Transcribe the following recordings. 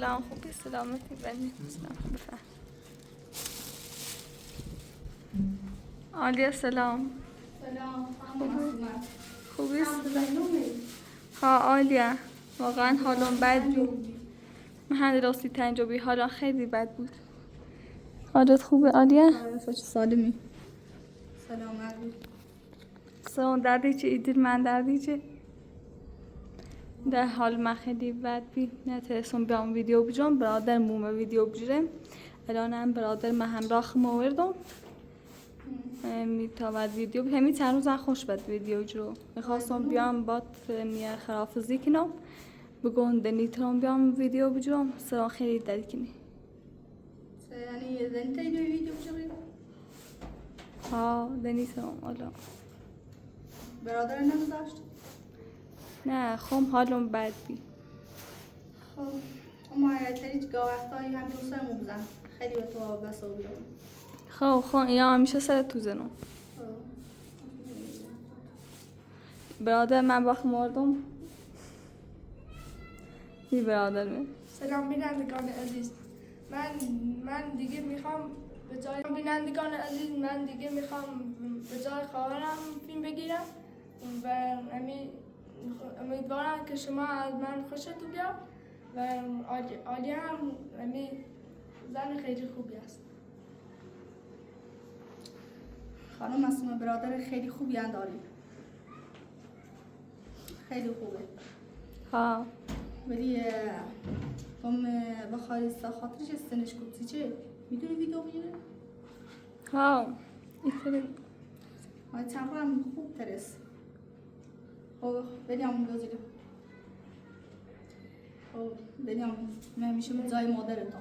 سلام، خوبی؟ سلامتی؟ بله سلام، بفهم. عالیه سلام. سلام، خوبی؟ سلام. ها عالیه، واقعا حالم بد بود. من راستی تنجابی حالا خیلی بد بود. حالت خوبه عالیه؟ خوش سالمی. سلامت بود. سلام دردی چه ایدیر من دردی چه؟ در حال من خیلی بد بود. نترسم بیام ویدیو بجام برادر مومه ویدیو بجرم. الانم برادر من همراه موردم. میتواند ویدیو همین چند روز خوش بد ویدیو جرو میخواستم بیام بات میه خرافزی کنم بگون دنیترم بیام ویدیو بجرم سرا خیلی درکنی یعنی دنیتای ویدیو بجرم؟ ها دنیترم حالا برادر نگذاشت؟ نه خم حالم بد بی خب اما تریج وقتایی هم دوستم بزن خیلی به تو بس و بیرون خب یا همیشه سر تو زنم برادر من وقت مردم بی برادر من سلام بینندگان عزیز من دیگه میخوام به جای بینندگان عزیز من دیگه میخوام به جای خواهرم فیلم بگیرم و امیدوارم که شما از من خوشتون بیاد و عالیه هم زن خیلی خوبی است. خانم اسما برادر خیلی خوبی انداری خیلی خوبه ها ولی هم بخوای خاطرش استنش کنی چه میدونی ویدیو بگیره؟ ها ایتره های چند هم خوب ترس بریم بازیریم بریم من میشه جای مادرت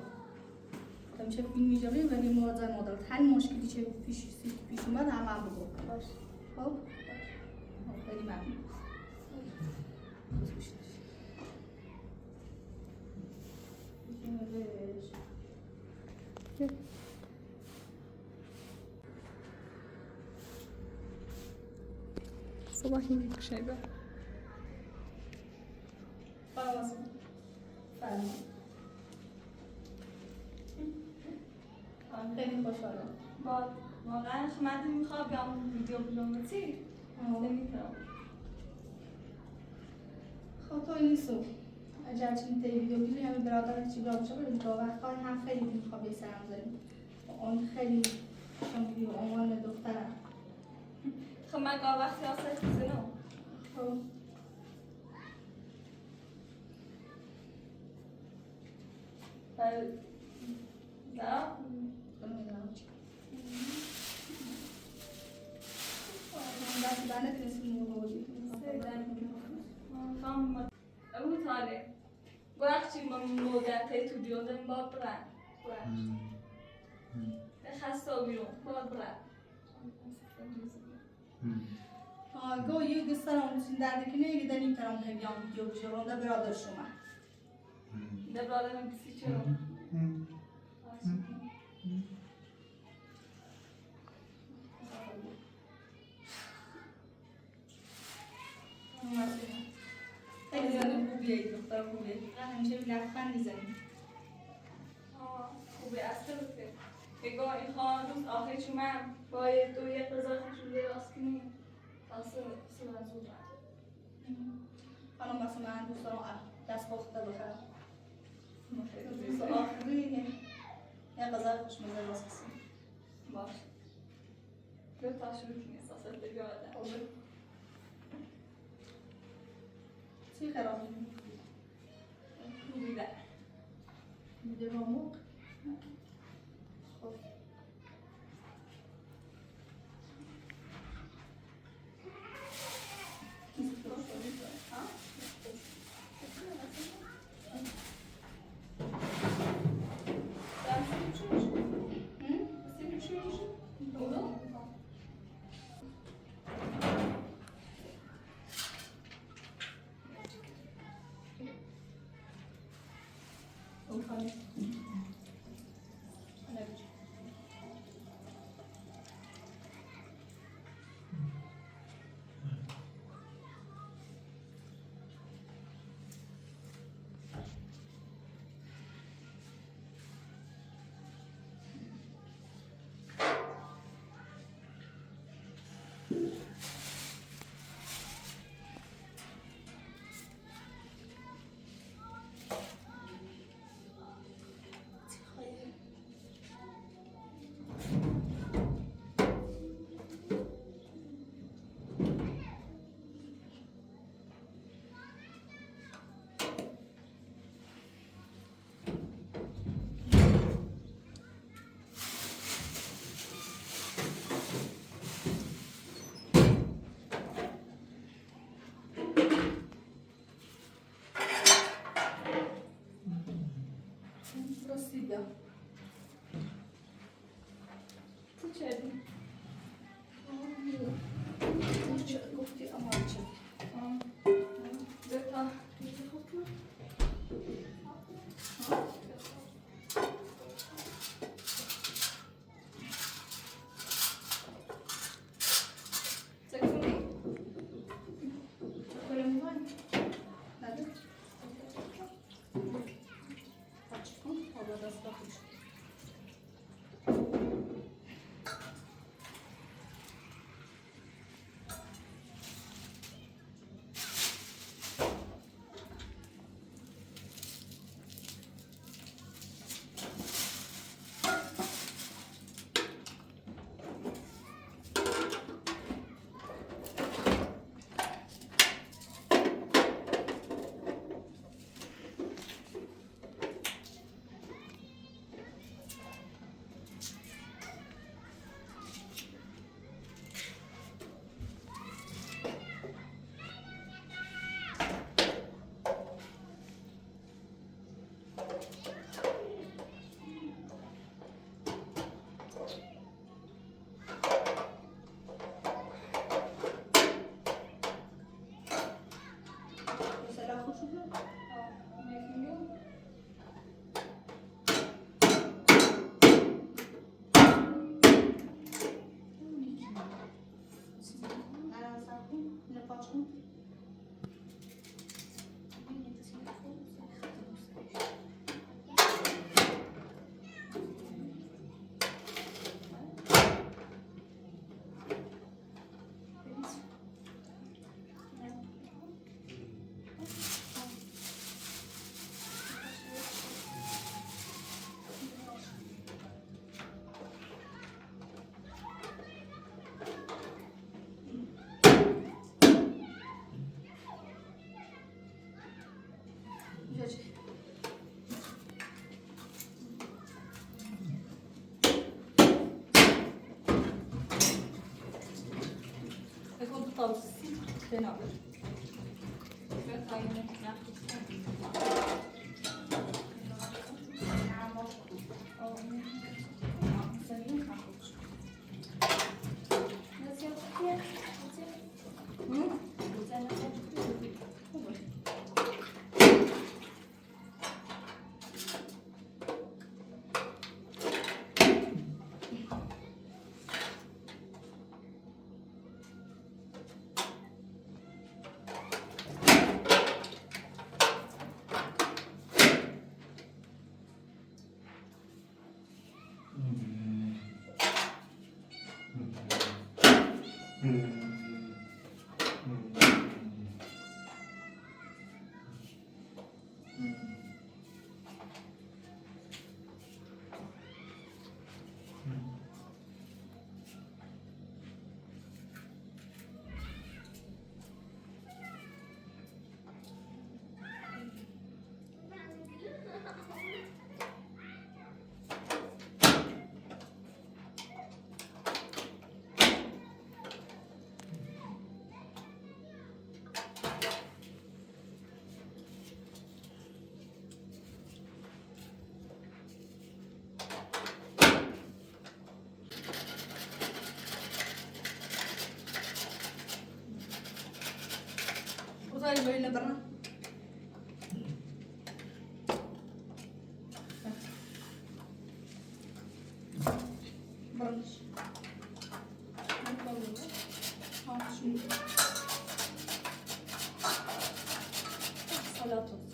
تا میشه فیلم میجاری ولی ما جای مادرت هر مشکلی چه پیش اومد هم بگو باش خب خیلی ممنون صباحی میکشیده خیلی خوشحالم واقعا من میخوام بیام ویدیو بگم چی؟ نمیتونم خب تو نیستو اگر چنین ویدیو بگیری همین برادرت چی برام شده دیگه وقتا هم خیلی میخوام به سرم زدیم اون خیلی شما عنوان دخترم خب من وقت سیاست بزنم خب دا بنده تنسیم موجود او تاره وقتی من مدتی تو دیادم با برن خسته بیرون با برن گو یه قصه را اون درده که نه یه دنیم ترام همیان ویدیو بجرم ده برادر شما ده برادر من بسی چرا خیلی زنی خوبیه دختر خوبیه همیشه لبخند میزنی خوبه اصلا بسه بگاه این خواهان روز آخری شما باید دو یک قضا خشون راست کنی تاسه سلام زود خانم بس من دوست دارم دست باخته بخرم روز آخری یه قضا خوشمزه راست کنی باش دو تا شروع کنی اساسات بگاه چی خرابی؟ خوبی ده میده با موق؟ خب راستی بیا تو چه؟ چه گفتی اما چه بتا تکونی تکونی موبایل نده بچه کن آبا دست بخوش مثلا خوش شد يكون توصي هنا وصل بين برا برنش سلطة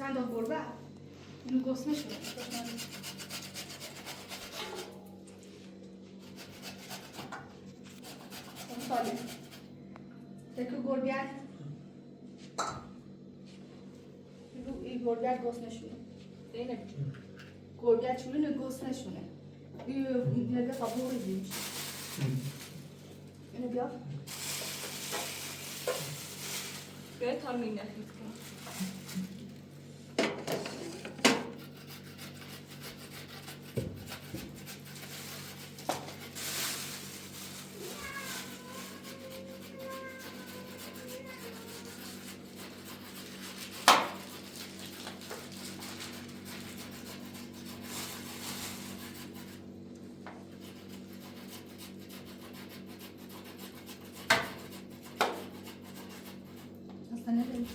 چند تا گربه اینو گسمه شد ساله تکو گربیت این گربیت گسمه شد اینه گرگه چونه گوست نشونه اینه بیا قبول ریزیمش اینه بیا بیا تا می نخید کن اصلا نداری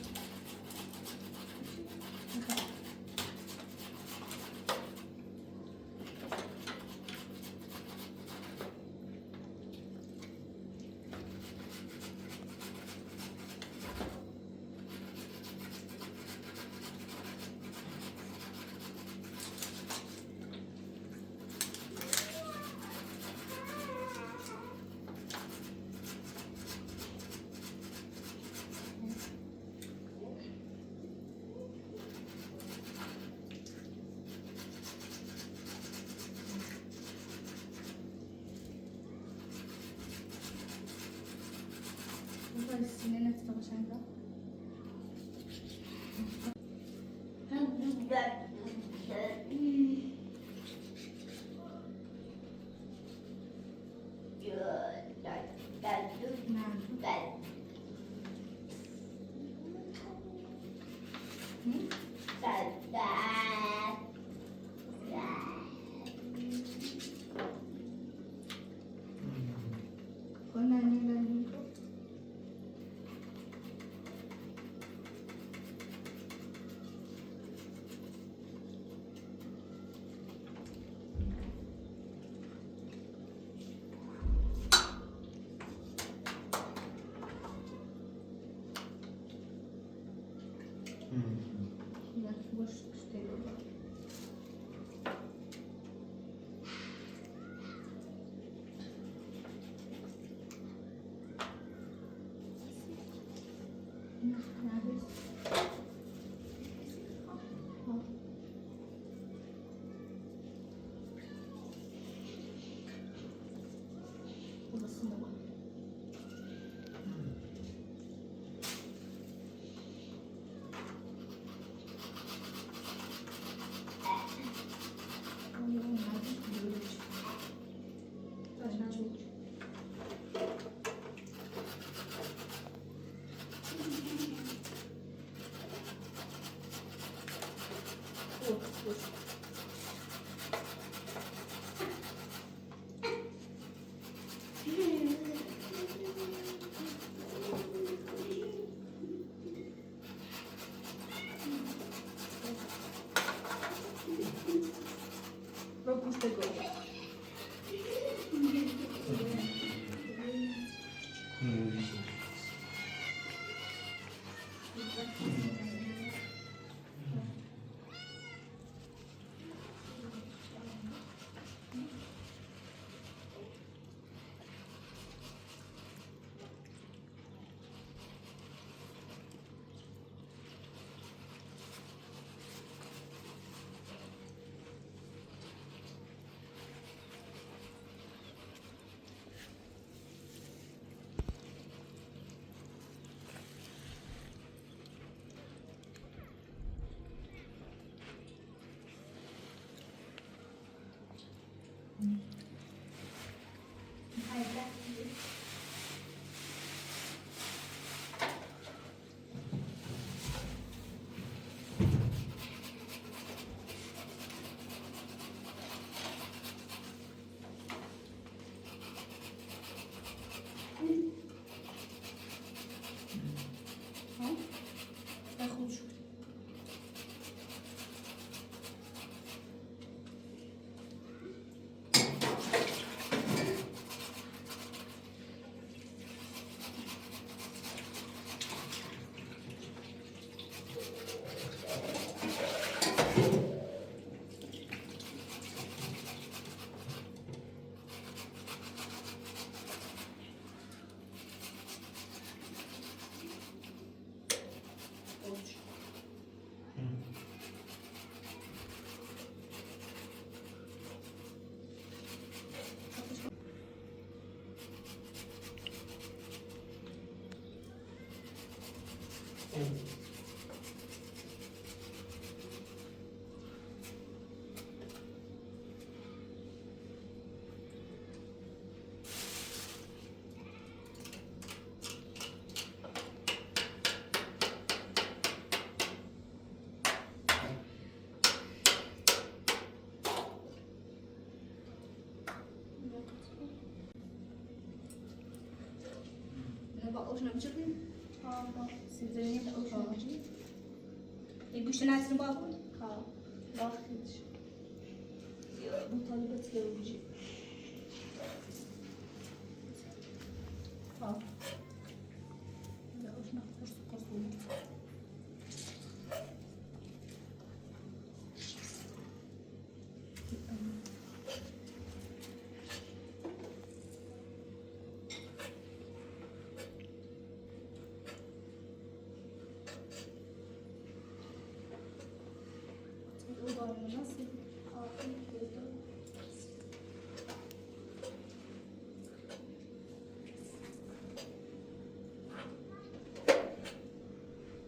سینه نتیجه قشنگ را باقوش نمی‌چربیم؟ سیزنی باقوش نمی‌چربیم؟ این گوشت نازنین باقول؟ وقتش مطالبات زوجي باقوش نخسر سكر صوت.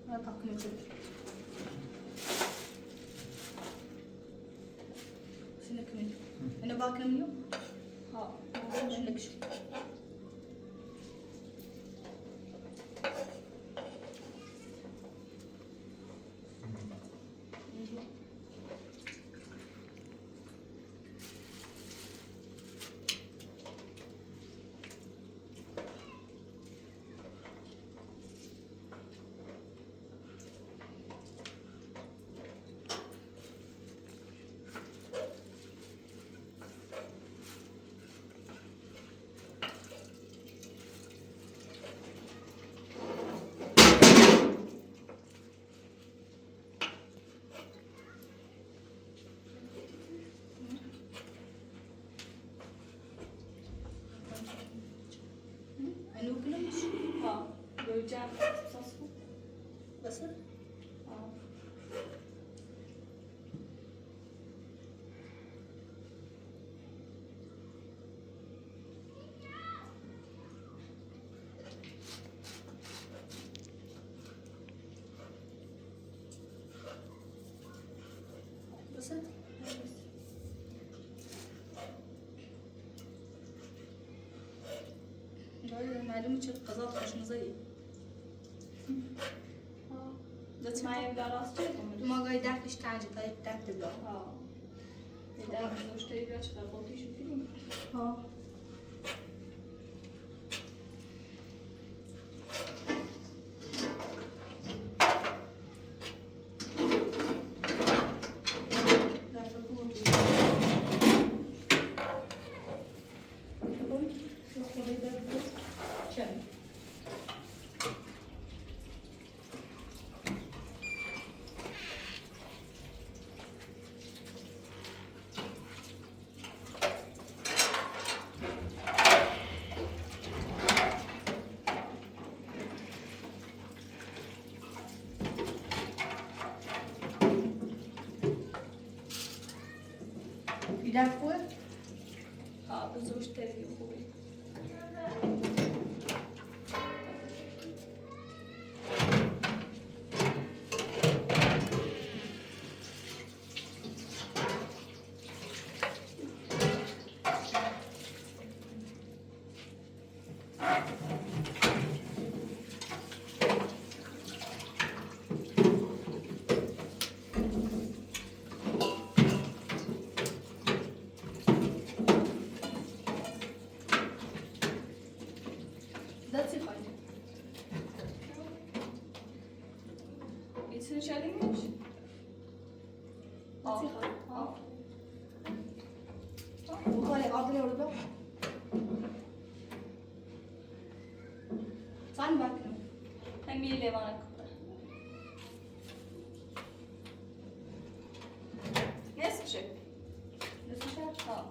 أنا طاقم الجبل. شنو كمان؟ أنا باكل منيو؟ شنو شو؟ أنا وكلهم شو؟ بوجع صوصه بس بس معلومة شو القضاء خوش مزية. ما يبقى راس ما قاعد داكش تاج قاعد داك تبلا. إذا نشتري بلاش خلقوتي شو فيلم يدافعوا؟ بزوج تري خوبي İçini şöyle miymiş? وخالي قاعدين يوربوا صار باكل Hem bir levana kapı. Nasıl şey? نصف شهر Ha.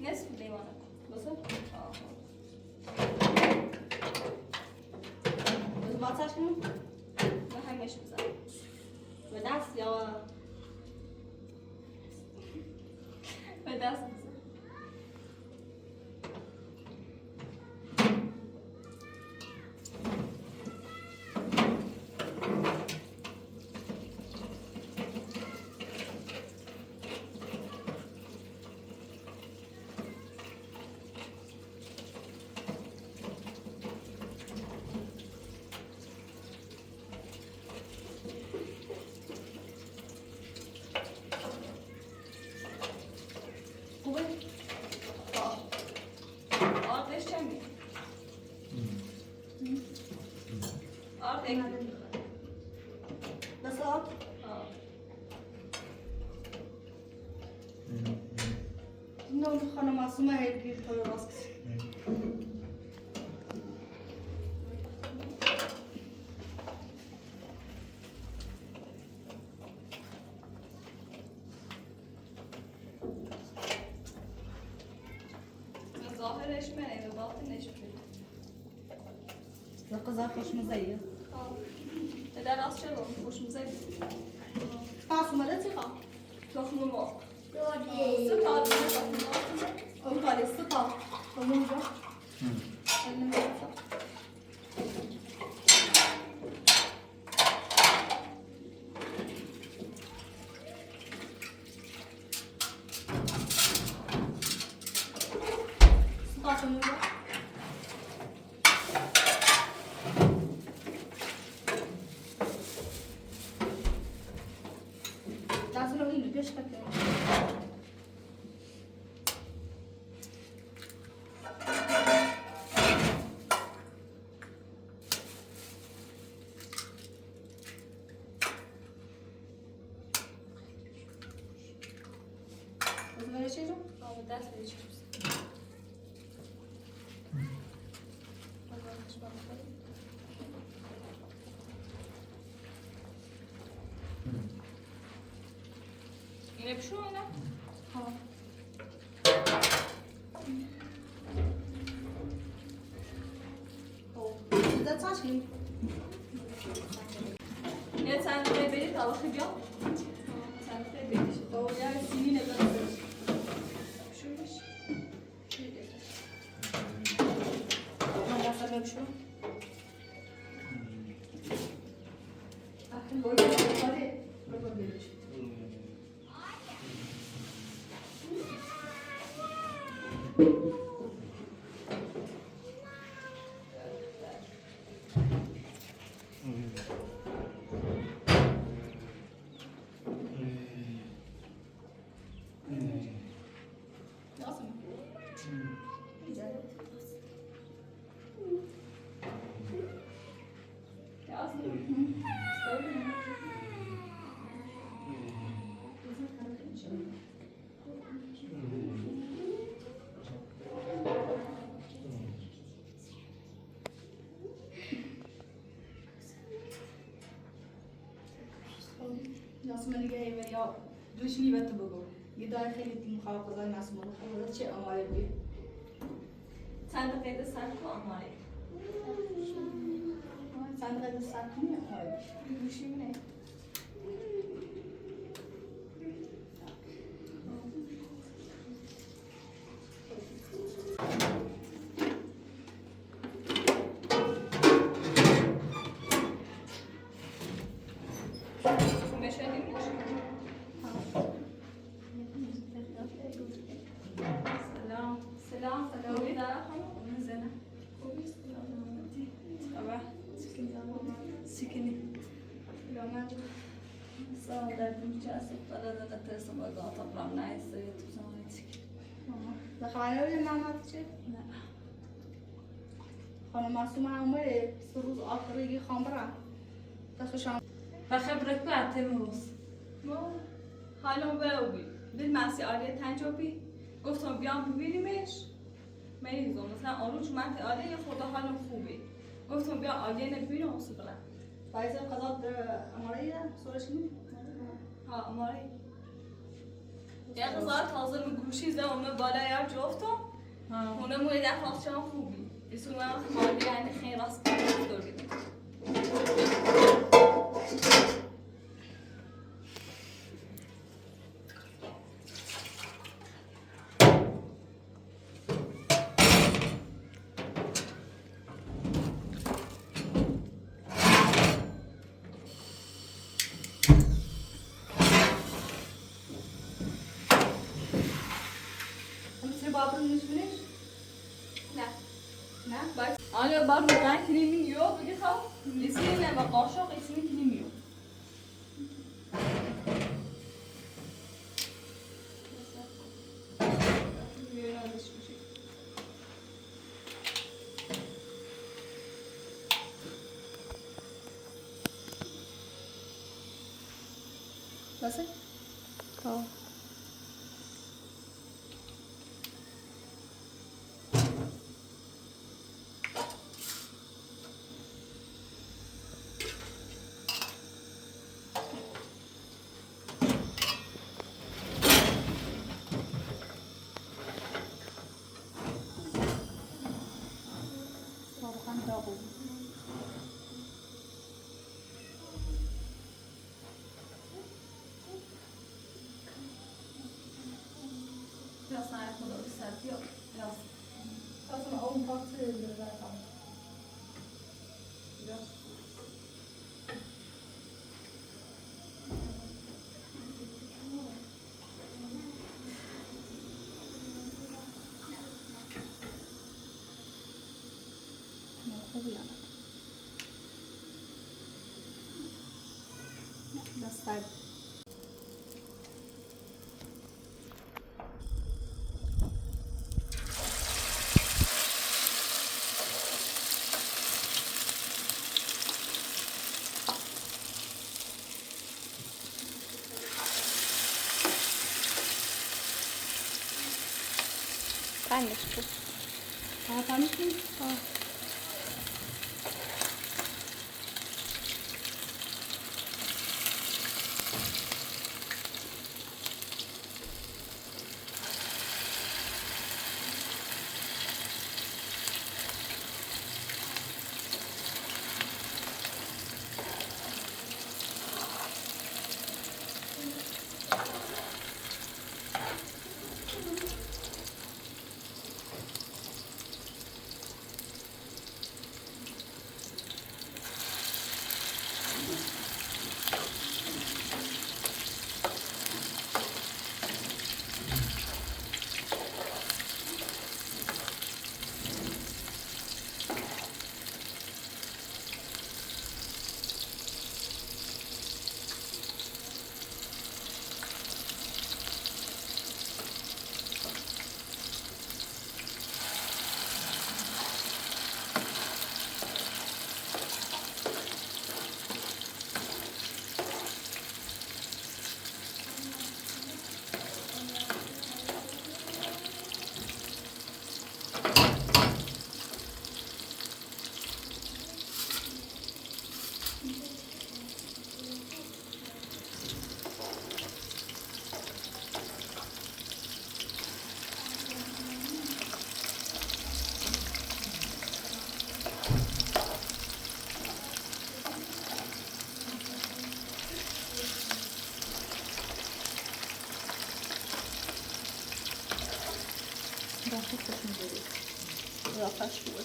Nasıl levana kapı? Nasıl? Ha. بس ما صار شنو ما همش مزاج. بداس يا بدأت مزاج. خانم معصومه هی تو راست ظاهرش منه و باطنش منه. قضا خوشمزه در راست چرا خوشمزه معصومه ده چی خواه؟ تخم مرغ دادی. ستا تخم مرغ اون کاری ستا اونجا لازم رو اینو پیش کنیم از چی رو؟ دست بچی اینه بشو اینه؟ ها ده چاشی یه چند دقیقه برید تا وقتی بیام چند دقیقه برید خب یه سینی نگاه بشوش من دست رو بشو یاسمن دیگه هی یا دوشنی بهت بگو یه داره خیلی مخالفت مسموم خورده چه آماده بی چند دقیقه سر کن آماره چند دقیقه سر کنی آماده گوشی منه خبرنامه رو نمیاد چه؟ نه خانم معصومه همه سه روز آخری خام برم دستشان بخبرك بقى تموس مو حالم بروبي بالمعسي آلية تنجابي گفتم بیام ببینیمش مریضم مثلا آروج من آلية خدا حالم خوبه گفتم بیا آلية نبینم اصلا بلا باید قضا اماره سورش کنی؟ ها اماره یه قضا تازه مگوشی زه اومه بالا یا جفتم هونه موی دفعه شما خوبی اسم من خالی یعنی خیلی راست دور بیدم آیا بار مقدار کلیمی یو بگی خواهم لیستی نه با قاشق اسمی کلیمی یو بسه؟ ها Ja. Dat is een oom pakt de weg af. Ja. Dat staat. Peinlich gut. Ja, kann ich nicht. Zapasz szły.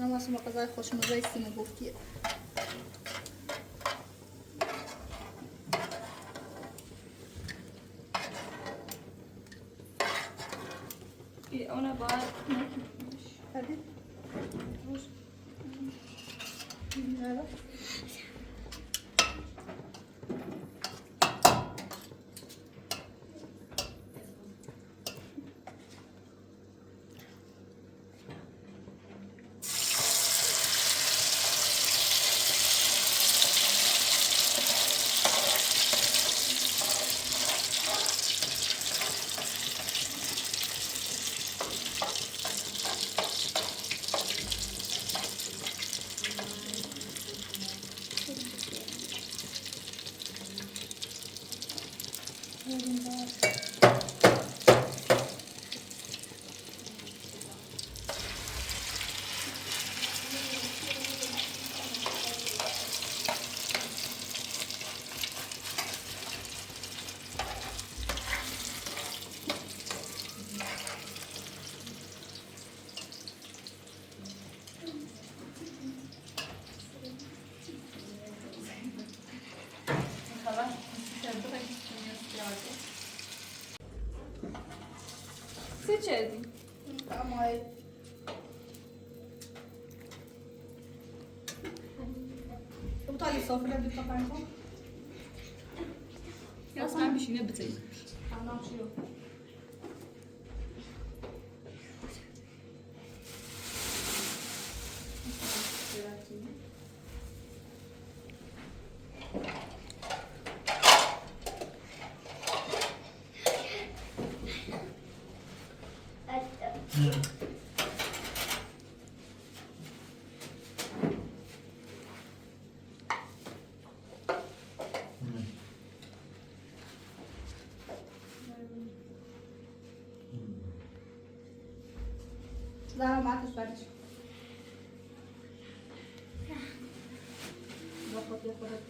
انا واسه غذای خوشمزه سیمو گفتیه اونو باید هدی روش چردی اما بطالي السفرة دي بتاعتكم اصلا بشینه بتایی انا شو زارا ما تشبرش باخد يا خالد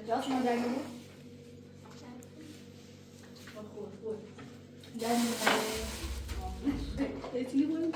جاس ما جاي له خود جاي تيجي وين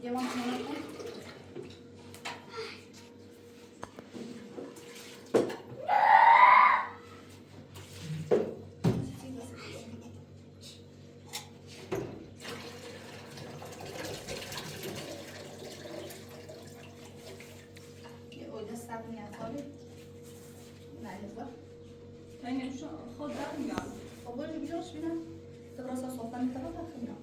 You want some more? خود در میاد أول اللي بيجوش فينا تبرص صوتنا تبغى خلينا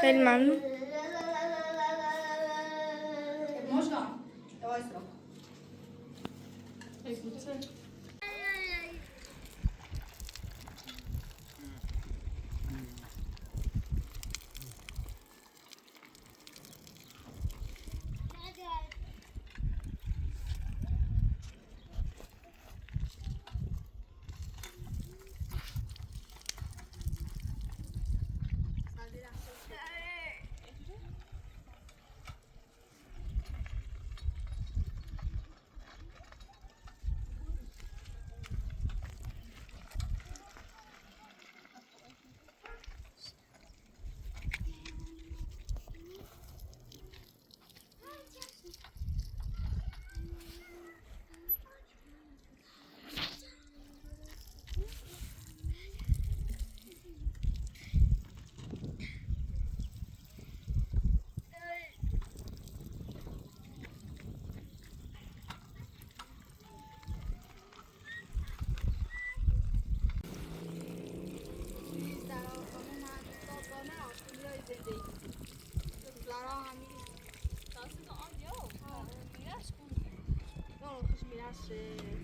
خیلی ممنون. Można. Dawaj srok.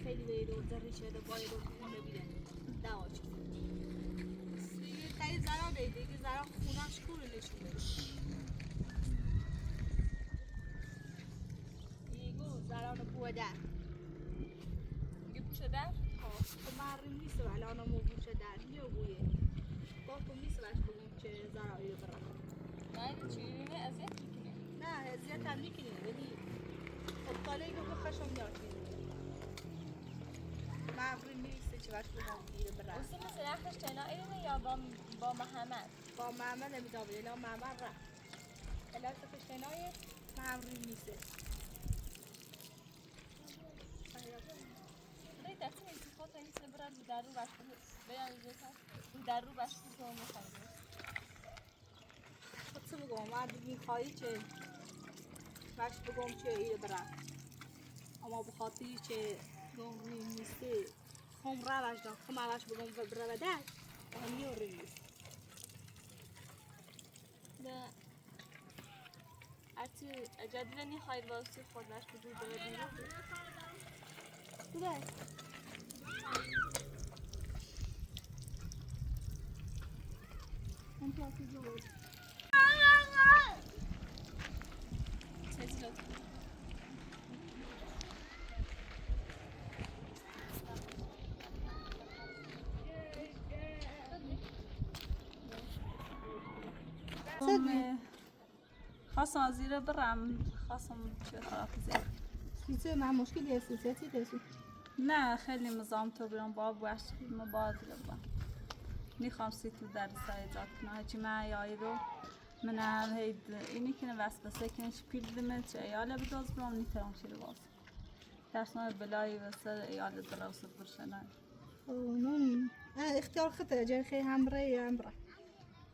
خیلی به رو ریشه رو باید رو خونه بیرن دواج خیلی زرا دیگه زرا خونش کوره نشونه چی می‌بینی اذیت می‌کنه؟ نه اذیت هم میکنه ولی خب کالایی که خشم دار معقول نیست چه وقت بگم گیره برم اصلا مثلا خشتنا اینه یا با محمد با معمل نمیدام اینا معمل را الا خشتنای معقول نیست برای دستی انتخاب نیست برای در رو باشد بیان اینجا در رو باشد تو می‌خوای خود چه بگم من میخوایی چه وقت بگم چه ایره برم اما بخاطری چه گونگی نیستی خم را وجدان خم علاش بگم بره بده آنی و ریست نه ارتی جدیدنی خواهید واسه خودش بدون بردیم بوده من پاسی جوید چیزی لطفا خواستم زیر برم خواستم چه خراب زیر سیسه من مشکلی هستی سیسی تسو نه خیلی مزام تو برم با باش مبادل با میخوام سی تو در سایه جات کنم هرچی من یایی رو من هم هید اینی کنه وسوسه کنش پیل دمت ایاله بداز برام نیترام شیره باز ترسنای بلایی وسر ایاله دراست برشنه نون اختیار خطر اجل خیلی هم بره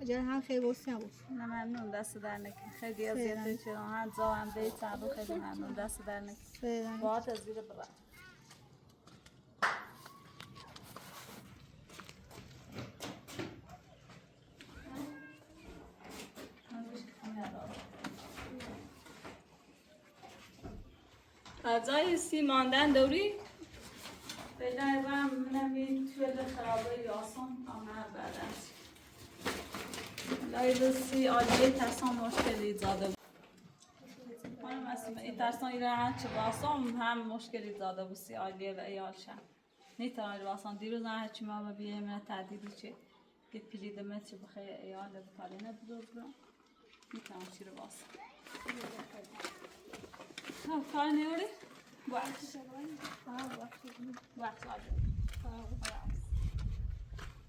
اجل هم خیلی بوسی هم بوسی نه ممنون دست در نکن خیلی ازیده چرا هم زا هم دیت سعبو خیلی ممنون دست در نکن فعلا باعت از زیر برم غذای سی ماندن دوری بگه برم منمی توی خرابه یاسم آمه بعدن لایو سی آلیه ترسان مشکلی زاده بود منم اصلا این ترسان ایره هنچه باسم هم مشکلی زاده بود سی آلیه و ایالشم نیتران ایره باسم دیروز نه هرچی ما بیه من تعدیدی چه که پیلیده متر بخیر ایاله بکاری نبودو برم نیتران چیره باسم ها کار نیوری؟ وقت وقت آده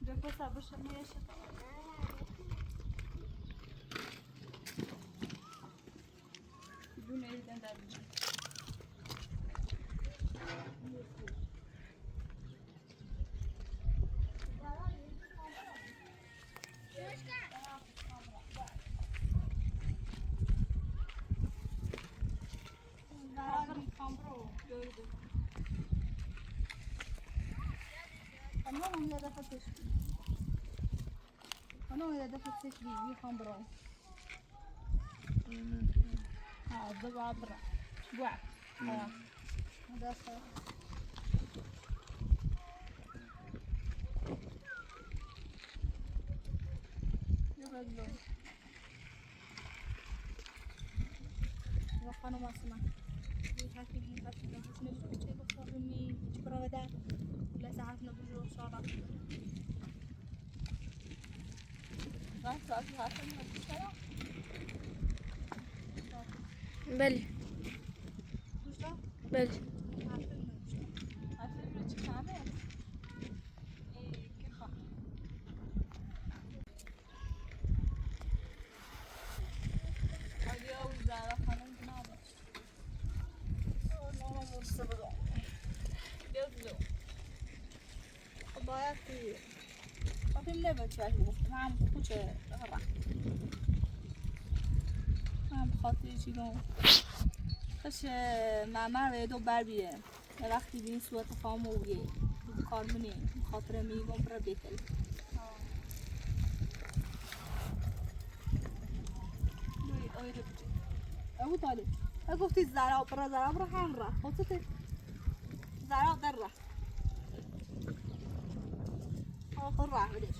جو پس بشه میشه بدون ایدن در بجن خانم یه دفعه تشبیه میخوام برام ها دو برا وقت دست يبدلوا خانم اسما حكي حكي نفس نفس شيء بختار مني شكرا ودا لا ساعات نبجو ان شاء الله بله بله باید توی خواهیم نبود چه گفتم هم خوچه را هم خاطری چی گم خش معمر و دو بر بیه وقتی بین صورت خاموگی کار منی خاطر میگم برا بیتل او طالب گفتی زرا برا هم را خودت زرا در را آخر راه بدش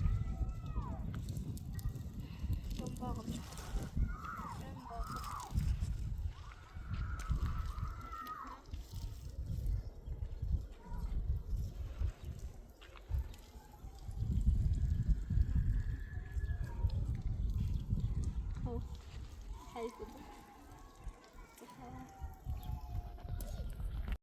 شون باقم حیف بود